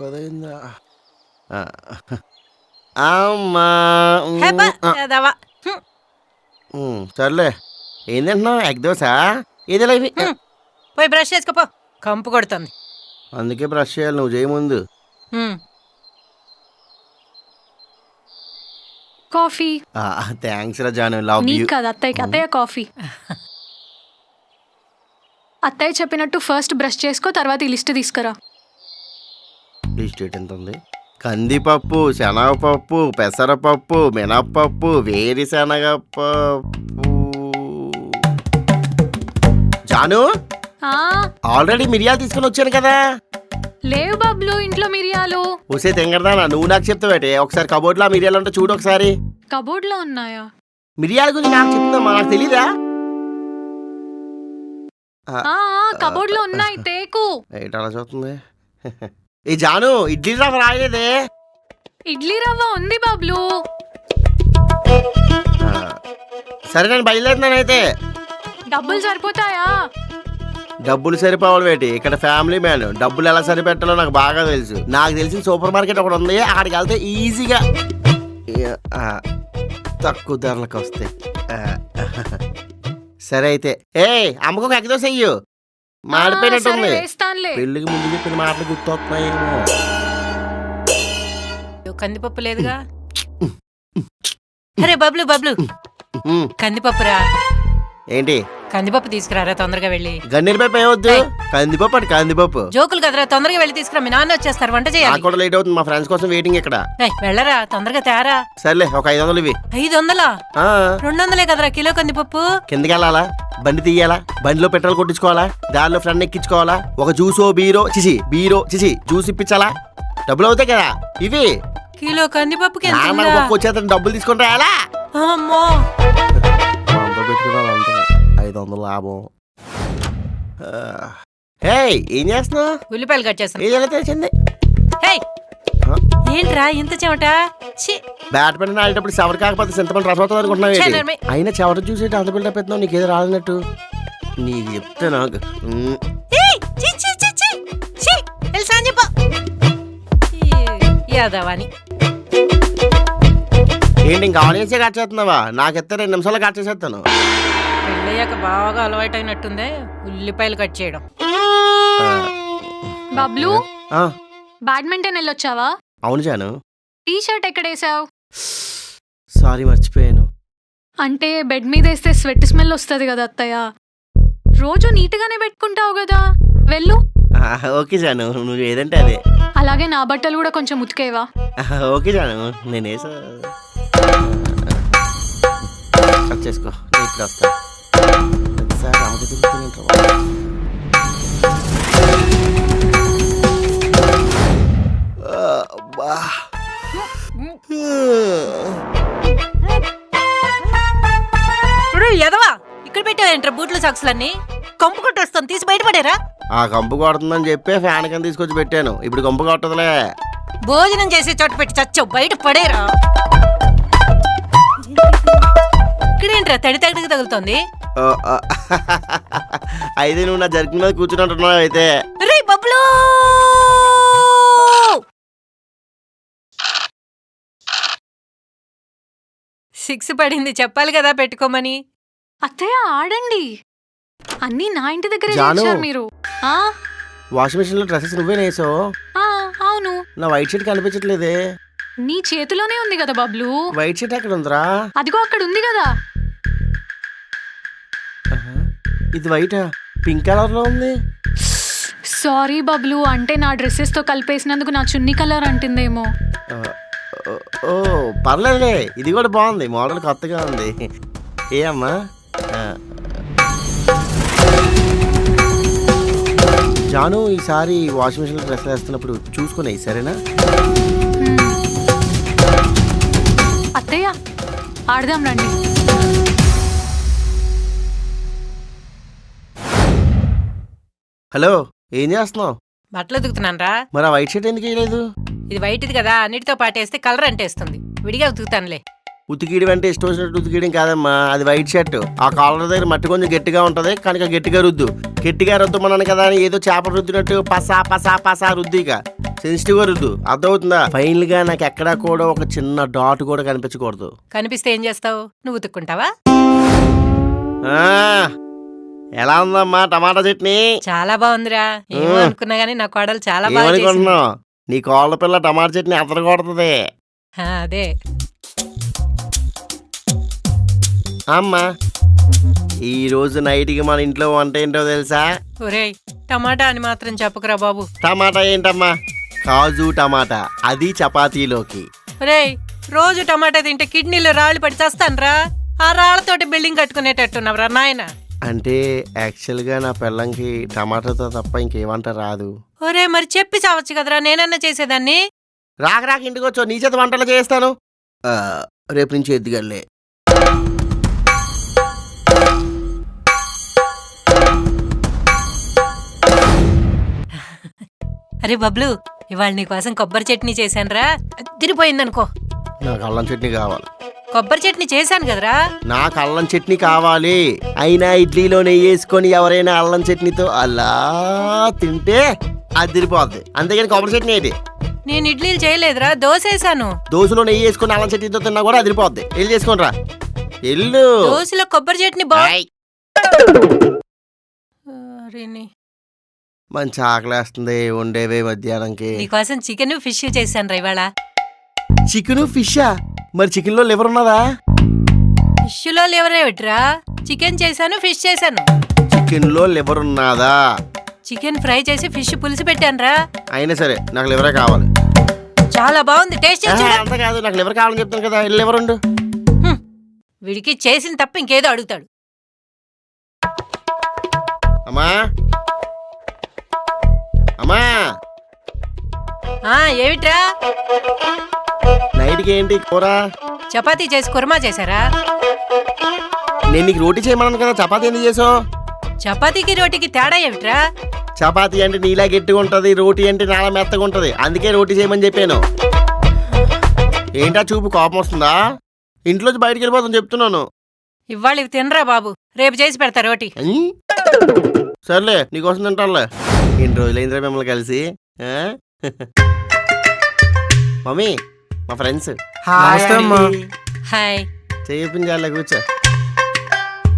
పదైందా? ఆ, అమ్మా సర్లే. ఏం తింటున్నావు? ఎగ్ దోశ ఇదిలా ఇవి. పోయి బ్రష్ చేసుకోపో, కంపు కొడుతుంది. అందుకే బ్రష్ చేయాలి, నువ్వు చేయముందు. కాఫీ. థ్యాంక్స్ రా జాను, లవ్ యూ. కాదు అత్తయ్యకి. అత్తయ్య కాఫీ. అత్తయ్య చెప్పినట్టు ఫస్ట్ బ్రష్ చేసుకో, తర్వాత ఈ లిస్ట్ తీసుకురా. లిస్ట్ ఎంత ఉంది? కందిపప్పు, శనగపప్పు, పెసరపప్పు, మినప్పప్పు, వేరుశనగపప్పు. జాను, ఆల్రెడీ మిరియాలు తీసుకుని వచ్చాను కదా. లేవు బాబ్లు ఇంట్లో మిరియాలు. ఊసే తెంగడదానా, నువ్వు నాకు చెప్తావేటే. ఒకసారి కబోర్డ్ లో మిరియాలు ఉంటే చూడు ఒకసారి. కబోర్డ్ లో ఉన్నాయా? మిరియాల గురించి నాకు చెప్తుందమ్మా, నాకు తెలీదా? కబోర్డ్ లో ఉన్నాయి, తేకు. అలా చూస్తుంది. ఏ జాను, ఇడ్లీ రవ్వ రాయలేదే. ఇడ్లీ రవ్వ ఉంది బాబ్లు. సరే నేను బయలుదేరుతున్నాను అయితే. డబ్బులు సరిపోతాయా? డబ్బులు సరిపోవాలి వేటి, ఇక్కడ ఫ్యామిలీ మ్యాన్. డబ్బులు ఎలా సరిపెట్టాలో నాకు బాగా తెలుసు. నాకు తెలిసిన సూపర్ మార్కెట్ ఒకటి ఉంది, అక్కడికి వెళ్తే ఈజీగా తక్కువ ధరలకు వస్తాయి. సరే అయితే. అమ్మకు ఎగ్ దోశ వెయ్యు, మాడిపోయినట్టుంది. పెళ్లికి ముందు చెప్పిన మాటలు గుర్తొస్తున్నాయేమో. కందిపప్పు లేదుగా. అరే బబ్లు బబ్లు, కందిపప్పురా. ఏంటి? కందిపప్పు తీసుకురారా తొందరగా వెళ్ళి. గన్నిరిపప్పు ఏమొద్దు, కందిపప్పు అంటే కందిపప్పు. జోకులు కదరా, తొందరగా వెళ్ళి తీసుకురా, మీ నాన్న వచ్చేస్తారు, వంట చేయాలి. కూడా లేట్ అవుతుంది, మా ఫ్రెండ్స్ కోసం వెయిటింగ్ ఇక్కడ. వెళ్ళరా తొందరగా తేరా. సర్లే, ఒక 500 ఇవి. 500? 200 కదరా కిలో కందిపప్పు. కిందకి వెళ్ళాలా? బండి తీయాలా? బండిలో పెట్రోల్ కొట్టించుకోవాలా? దారిలో ఫ్రెండ్ ఎక్కించుకోవాలా? ఒక జ్యూసో బీరో జ్యూస్ ఇప్పించాలా? డబ్బులు అవుతాయి కదా ఇవి. కిలో కందిపప్పుకి వచ్చేత డబ్బులు తీసుకుని రాయాలా? అమ్మో, 500 లాభం. ఏం చేస్తున్నావు? ఉల్లిపాయలు కట్ చేస్తాను. ఏదైనా తెలిసింది. ఏంట్రా ఇంత చెమట? బ్యాట్ పడిన ఆడేటప్పుడు చెవర కాకపోతే చింతపండు రసం అవుతుంది అనుకుంటున్నావు. అయినా చెవర చూసేటి అంత బిల్డప్ పెడుతున్నావు, నీకేదో రాలినట్టు. నీకు చెప్తే నాకు ఏంటి ఇంకా ఆనియన్సే కట్ చేస్తున్నావా? నాకెత్తే 2 నిమిషాలు కట్ చేసేస్తాను. పెళ్ళయ్యాక బాగా అలవాటు అయినట్టుందే ఉల్లిపాయలు కట్ చేయడం. బబ్లు, బ్యాడ్మింటన్ వెళ్ళొచ్చావా? అవును జాను. టీ షర్ట్ ఎక్కడేసావు? సారీ, మర్చిపోయాను. అంటే బెడ్ మీద వేస్తే స్వెట్ స్మెల్ వస్తుంది కదా అత్తయ్య. రోజు నీట్గానే పెట్టుకుంటావు కదా, వెళ్ళు. ఓకే జాను, నువ్వు ఏదంటే అదే. అలాగే నా బట్టలు కూడా కొంచెం ఉతికేవా? ఓకే జాను, నేనేసా. కట్ చేసుకో, నీట్గా వస్తా. ఎదవా, ఇక్కడ పెట్టావేంట్రా బూట్లు సాక్స్లన్నీ? కంపు కొట్టేస్తాను, తీసి బయటపడేరా. ఆ కంపు కొడుతుందని చెప్పి ఫ్యాన్ కింద తీసుకొచ్చి పెట్టాను, ఇప్పుడు కంపు కొట్టదులే. భోజనం చేసే చోట పెట్టి చచ్చావు, బయట పడేరా. ఇక్కడేంట్రా తడి తడికి తగులుతోంది? అయితే నువ్వు నా జర్కిన్ మీద కూర్చున్నట్టున్నావు అయితే. రే బబ్లు, సిక్స్ పడింది, చెప్పాలి కదా పెట్టుకోమని. అత్తయ్య ఆడండి, అన్నీ నా ఇంటి దగ్గర మీరు. వాషింగ్ మెషిన్ లో డ్రెస్సెస్ నువ్వే నేసావు? అవును. నా వైట్ షర్ట్ కనిపించట్లేదే. నీ చేతిలోనే ఉంది కదా బబ్లు. వైట్ షర్ట్ ఎక్కడ ఉందిరా? అదిగో అక్కడ ఉంది కదా. ఇది వైటా? పింక్ కలర్ లో ఉంది. సారీ బబ్లు, అంటే నా డ్రెస్సెస్ తో కలిపేసినందుకు నా చున్నీ కలర్ అంటుందేమో. ఓ పర్లేదులే, ఇది కూడా బాగుంది, మోడల్ కొత్తగా ఉంది. ఏ అమ్మా, జాను ఈసారి వాషింగ్ మెషిన్ లో డ్రెస్ వేస్తున్నప్పుడు చూసుకున్నాయి సరేనా? అత్తయ్య ఆడదాం రండి. హలో, ఏం చేస్తున్నావు? బట్టలు ఉతుకుతున్నాను రా. మరి ఆ వైట్ షర్ట్ ఎందుకు వేయలేదు? ఇది వైట్ ఇది కదా, అన్నిటితో పాటేస్తే కలర్ అంటేస్తుంది, విడిగా ఉతుకుతానులే. ఉతికియడం అంటే ఇష్టం వచ్చినట్టు ఉతికియడం కాదమ్మా, అది వైట్ షర్ట్. ఆ కాలర్ దగ్గర మట్టి కొంచెం గట్టిగా ఉంటది కనుక గట్టిగా రుద్దు. గట్టిగా రుద్దమన్నాను కదా అని ఏదో చేప రుద్దినట్టు పసా పసా పసా రుద్దిగా సెన్సిటివ్ గా రుద్దు, అర్థమవుతుందా? ఫైనల్ గా నాకు ఎక్కడా కూడా ఒక చిన్న డాట్ కూడా కనిపించకూడదు. కనిపిస్తే ఏం చేస్తావు? నువ్వు ఉతుక్కుంటావా? ఆ, ఎలా ఉందమ్మా టమాటా చట్నీ? చాలా బాగుందిరా. ఏమో అనుకున్నా గానీ నా కోడలు చాలా బాగా చేసింది. ఏమనుకుంటున్నావు? నీ కోళ్ళ పిల్ల టమాటా చట్నీ అతను కొడుతుంది. అదే అమ్మా, ఈ రోజు నైట్కి మన ఇంట్లో వంట ఏంటో తెలుసా? ఒరేయ్, టమాటా అని మాత్రం చెప్పకురా బాబు. టమాటా ఏంటమ్మా? కాజు టమాటా, అది చపాతీలోకి. ఒరేయ్, రోజు టమాటా తింటే కిడ్నీలో రాళ్ళు పడి చస్తాన్రా. ఆ రాళ్లతోటి బిల్డింగ్ కట్టుకునేటట్టున్నావురా నాయన. అంటే యాక్చువల్గా నా పిల్లంకి టమాటాతో తప్ప ఇంకేమంట రాదు. ఒరే, మరి చెప్పి చావచ్చు కదరా, నేనన్నా చేసేదాన్ని. రాక రాక ఇంటికి వచ్చావు, నీ చేత వంటలు చేస్తాను. రేపు నుంచి ఎద్దుగల్లే. అరే బబ్లు, ఇవాళ నీకోసం కొబ్బరి చట్నీ చేశానురా, తిరిపోయిందనుకో. నాకు అల్లం చట్నీ కావాలి. కొబ్బరి చట్నీ చేశాను కదరా. నాకు అల్లం చట్నీ కావాలి. అయినా ఇడ్లీలో నెయ్యి వేసుకొని ఎవరైనా అల్లం చట్నీతో అలా తింటే అది తిరిపోద్ది. అంతేగాని కొబ్బరి చట్నీ ఏంటి? నేను ఇడ్లీలు చేయలేదురా, దోశ వేసాను. దోశలో నెయ్యి వేసుకొని అల్లం చట్నీతో తిన్నా కూడా అది తిరిపోద్ది. వెళ్ళి చేసుకోని రా, ఎల్లు. దోశలో కొబ్బరి చట్నీ మంచి ఆకలేస్తుంది, ఉండేవే మధ్యాహ్నంకి. నీకోసం చికెన్ ఫిష్ చేశాను రా ఇవాళ. చికెన్ ఫిషా? మరి చికెన్ లో లివర్ ఉన్నదా? ఫిష్ లో లివర్ ఏమిట్రా? చికెన్ చేశాను, ఫిష్ చేశాను. చికెన్ లో లివర్ ఉన్నదా? చికెన్ ఫ్రై చేసి ఫిష్ పులుసు పెట్టాను రా. అయినా సరే నాకు లివరే కావాలి. చాలా బాగుంది, టేస్ట్ అంత కాదు, నాకు లివర్ కావాలని చెప్తాను కదా. లివర్ ఉండు. వీడికి చేసిన తప్ప ఇంకేదో అడుగుతాడు. అమ్మా అమ్మా, ఏమిట్రా? నైట్కి ఏంటి కూర? చపాతీ చేసి కుర్మా చేశారా? నేను నీకు రోటీ చేయమన్నాను కదా, చపాతీ ఎందుకు చేసావు? చపాతీకి రోటీకి తేడా ఏమిట్రా? చపాతీ అంటే నీలా గట్టిగా ఉంటది, రోటీ అంటే నాలా మెత్తగా ఉంటది, అందుకే రోటీ చేయమని చెప్పాను. ఏంటా చూపు, కోపం వస్తుందా? ఇంట్లోంచి బయటికి వెళ్ళిపోతాను చెప్తున్నాను. ఇవాళ ఇవి తినరా బాబు, రేపు చేసి పెడతా రోటీ. సర్లే, నీకోసం తింటానులే. ఎన్ని రోజులైందిరా మిమ్మల్ని కలిసి. మమ్మీ, మా ఫ్రెండ్స్. హాయ్. చెప్పించాలే, కూర్చో.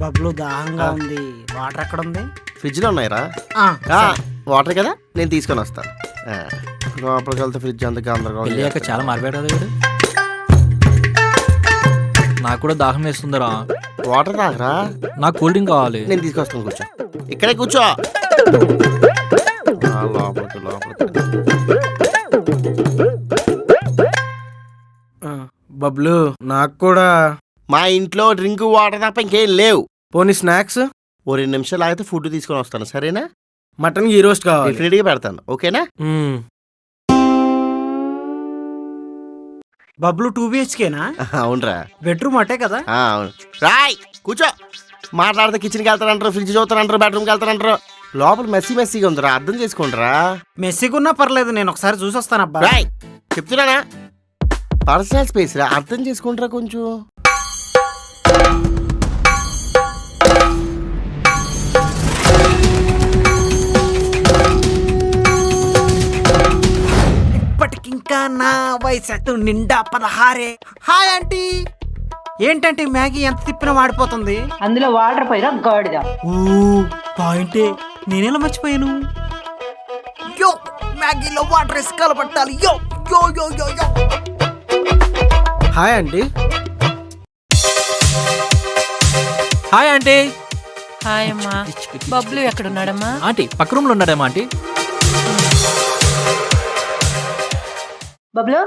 బబ్లు దాహంగా ఉంది, వాటర్ ఎక్కడ ఉంది? ఫ్రిడ్జ్ లో ఉన్నాయిరా. వాటర్ కదా, నేను తీసుకొని వస్తాను. లోపలికి వెళ్తే ఫ్రిడ్జ్ అంత గందరగోళం. చాలా మారిపోయాడు వీడు. నాకు కూడా దాహం వేస్తుందిరా. వాటర్ తాగరా? నాకు కూల్ డ్రింక్ కావాలి. నేను తీసుకొస్తాను, కూర్చో. ఇక్కడే కూర్చో. లోపలికి లోపలికి. బబ్లు నాకు కూడా. మా ఇంట్లో డ్రింక్ వాటర్ తప్ప ఇంకేం లేవు. పోనీ స్నాక్స్? ఓ 2 నిమిషాలు ఆగితే ఫుడ్ తీసుకొని వస్తాను, సరేనా? మటన్ గీ రోస్ట్ కావాలి. డెఫినెట్ గా పెడతాను, ఓకేనా? బబ్లు 2 BHKనా? అవునరా. బెడ్రూమ్ అటే కదా? అవును. రాయ్ కూర్చో. మాట్లాడితే కిచెన్కి వెళ్తారంటారు, ఫ్రిడ్జ్ చూస్తారంటారు, బెడ్రూమ్కి వెళ్తారంటారు. లోపల మెస్సీగా ఉందిరా, అర్థం చేసుకోండిరా. మెస్సీగా ఉన్నా పర్లేదు, నేను ఒకసారి చూసి వస్తాను. అబ్బా రాయ్, చెప్తున్నానా? పర్సనల్ స్పేస్ రా, అర్థం చేసుకుంటారా కొంచెం. ఇప్పటికింకా నా వయసు నిండా 16. Hi aunty. ఏంటంటే మ్యాగీ ఎంత తిప్పినా వాడిపోతుంది. అందులో వాటర్ పోయినా గాడిద. పాయింటే, నేనేలా మర్చిపోయాను. యో, మ్యాగీలో వాటర్ వేసి కలపట్టాలి. యో yo yo yo yo. Hi aunty. Hi aunty. Hi అమ్మా. బబ్లు ఎక్కడున్నాడమ్మా? ఆంటీ పక్క రూమ్ లో ఉన్నాడేమో aunty. Bablu.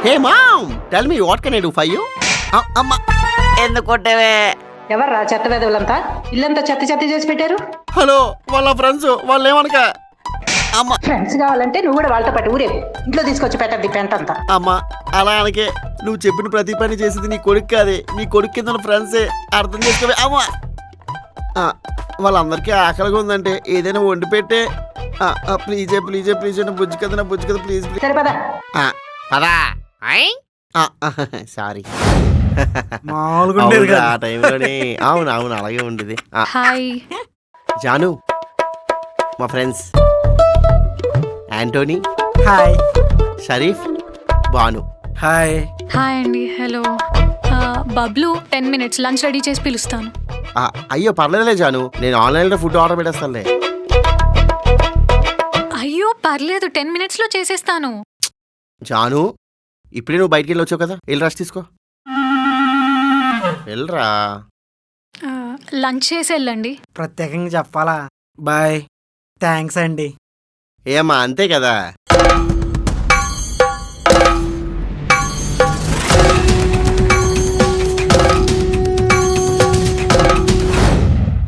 Hey mom, tell me what can I do for you? అమ్మా, ఎందుకు కొట్టేవే? ఎవర్రా చెత్త వెదవులంతా? ఇల్లంతా చెత్త చెత్త చేసి పెట్టారు. హలో, వాళ్ళ ఫ్రెండ్స్, వాళ్ళు ఏమనక. అమ్మా, ఫ్రెండ్స్ కావాలంటే నువ్వు కూడా వాళ్ళతో పాటు ఊరే ఇంట్లో తీసుకొచ్చి పెట్టద్ది పెంటంతా. అమ్మా అలా అనకే. నువ్వు చెప్పిన ప్రతి పని చేసేది నీ కొడుకు కాదే, నీ కొడుకు కింద ఫ్రెండ్సే, అర్థం చేసుకోవే. అమ్మా, వాళ్ళందరికీ ఆకలిగా ఉందంటే ఏదైనా వండి పెట్టే. ప్లీజే ప్లీజే ప్లీజ్, బుజ్జి కదా, నా బుజ్జి కదా, ప్లీజ్ ప్లీజ్. సరే పదా. పదా. సారీ. మామూలుగా ఉండేది అవును, కదా. ఆ టైంలోనే అవును అవును అలాగే ఉండేది. హాయ్. జాను మా friends Antony, hi. Sharif, Banu. Hi. Hi అండి. Hello. Bablu 10 minutes lunch ready చేసి పిలుస్తాను. అయ్యో పర్లేదులే జాను, నేను ఆన్లైన్లో ఫుడ్ ఆర్డర్ పెట్టేస్తానులే. అయ్యో పర్లేదు, 10 minutesలో చేసేస్తాను. జాను ఇప్పుడే నువ్వు బయటికి వెళ్ళి వచ్చావు కదా, వెళ్ళి రెస్ట్ తీసుకో. వెళ్ళరా. లంచ్ చేసి వెళ్ళండి. ప్రత్యేకంగా చెప్పాలా? బాయ్. థ్యాంక్స్ అండి. ఏమ్మా అంతే కదా.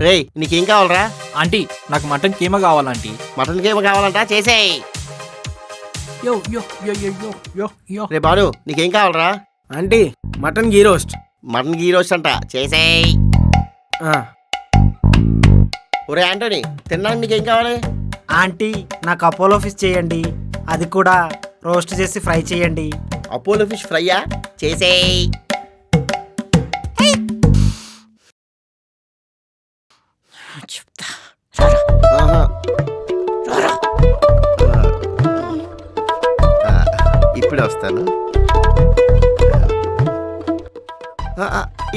రేయ్ నీకేం కావాలరా? ఆంటీ నాకు మటన్ కీమా కావాలంటీ. మటన్కి ఏమో కావాలంట, చేసేయ్. యో yo yo yo yo yo యో. రే బాను నీకేం కావాలరా? ఆంటీ మటన్ గీ రోస్ట్. మటన్ గీ రోస్ట్ అంట, చేసేయ్. ఒరే ఆంటోనీ తినడానికి నీకేం కావాలి? ఆంటీ నాకు అపోలో ఫిష్ చేయండి, అది కూడా రోస్ట్ చేసి ఫ్రై చేయండి. అపోలో ఫిష్ ఫ్రైయా? చేసేయ్. ఆహా. ఇప్పుడే వస్తాను.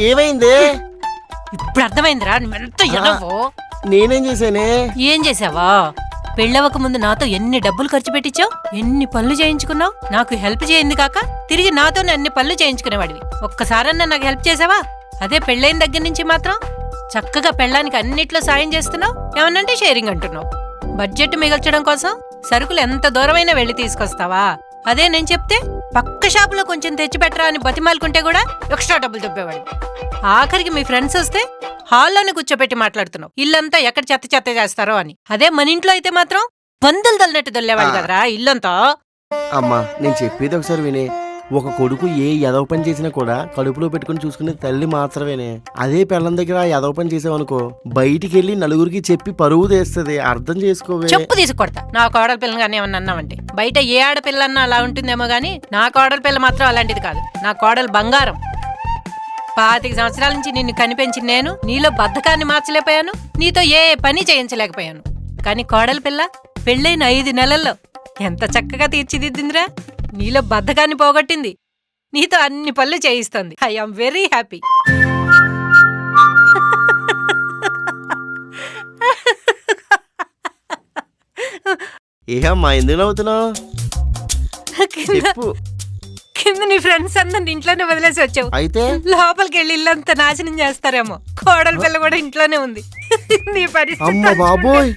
ఏమైంది? ఇప్పుడు అర్థమైందిరా నువ్వెంత ఎదవో. నేనేం చేశానే? ఏం చేసావా? పెళ్ళవక ముందు నాతో ఎన్ని డబ్బులు ఖర్చు పెట్టించావు, ఎన్ని పనులు చేయించుకున్నావు. నాకు హెల్ప్ చేయింది కాక తిరిగి నాతోనే అన్ని పనులు చేయించుకునేవాడివి. ఒక్కసారన్నా నాకు హెల్ప్ చేసావా? అదే పెళ్ళైన దగ్గర నుంచి మాత్రం చక్కగా పెళ్ళానికి అన్నిట్లో సాయం చేస్తున్నావు. ఏమన్నంటే షేరింగ్ అంటున్నావు. బడ్జెట్ మిగల్చడం కోసం సరుకులు ఎంత దూరమైనా వెళ్ళి తీసుకొస్తావా? అదే నేను చెప్తే పక్క షాపులో కొంచెం తెచ్చిపెట్టరా అని బతిమాలుకుంటే కూడా ఎక్స్ట్రా డబ్బులు దొబ్బేవాడు. ఆఖరికి మీ ఫ్రెండ్స్ వస్తే హాల్లోనే కూర్చోబెట్టి మాట్లాడుతున్నావు, ఇల్లంతా ఎక్కడ చెత్త చెత్త చేస్తారో అని. అదే మన ఇంట్లో అయితే మాత్రం వందలు దొల్లినట్టు దొల్లేవాడు కదరా ఇల్లంతా. అమ్మా నేను చెప్పేది ఒకసారి వినే. ఒక కొడుకు ఏ ఎదవ పని చేసినా కూడా కడుపులో పెట్టుకుని చూసుకునే తల్లి మాత్రమేనే. అదే పిల్లం దగ్గర ఎదవ పని చేసావనుకో, బయటికి వెళ్ళి నలుగురికి చెప్పి పరువు తీస్తుంది. అర్థం చేసుకోవే. చెప్పు తీసుకొడతా నా కోడల పిల్లని కానీ ఏమన్నా అన్నావంటే. బయట ఏ ఆడపిల్లన్నా అలా ఉంటుందేమో గానీ నా కోడల పిల్ల మాత్రం అలాంటిది కాదు. నా కోడలు బంగారం. 25 సంవత్సరాల నుంచి నిన్ను కనిపెంచిన నేను నీలో బద్ధకాన్ని మార్చలేకపోయాను, నీతో ఏ పని చేయించలేకపోయాను. కానీ కోడల పిల్ల పెళ్ళైన 5 నెలల్లో ఎంత చక్కగా తీర్చిదిద్దిందిరా. నీలో బద్ధకాన్ని పోగొట్టింది, నీతో అన్ని పనులు చేయిస్తోంది. I am very happy. ఏమ్మా ఎందుకు నవ్వుతున్నావు? చెప్పు. కింద నీ ఫ్రెండ్స్ అందరిని ఇంట్లోనే వదిలేసి వచ్చావు. అయితే లోపలికి వెళ్ళి ఇల్లంతా నాశనం చేస్తారేమో. కోడల పిల్ల కూడా ఇంట్లోనే ఉంది. నీ అమ్మ పరిస్థితి బాబోయ్.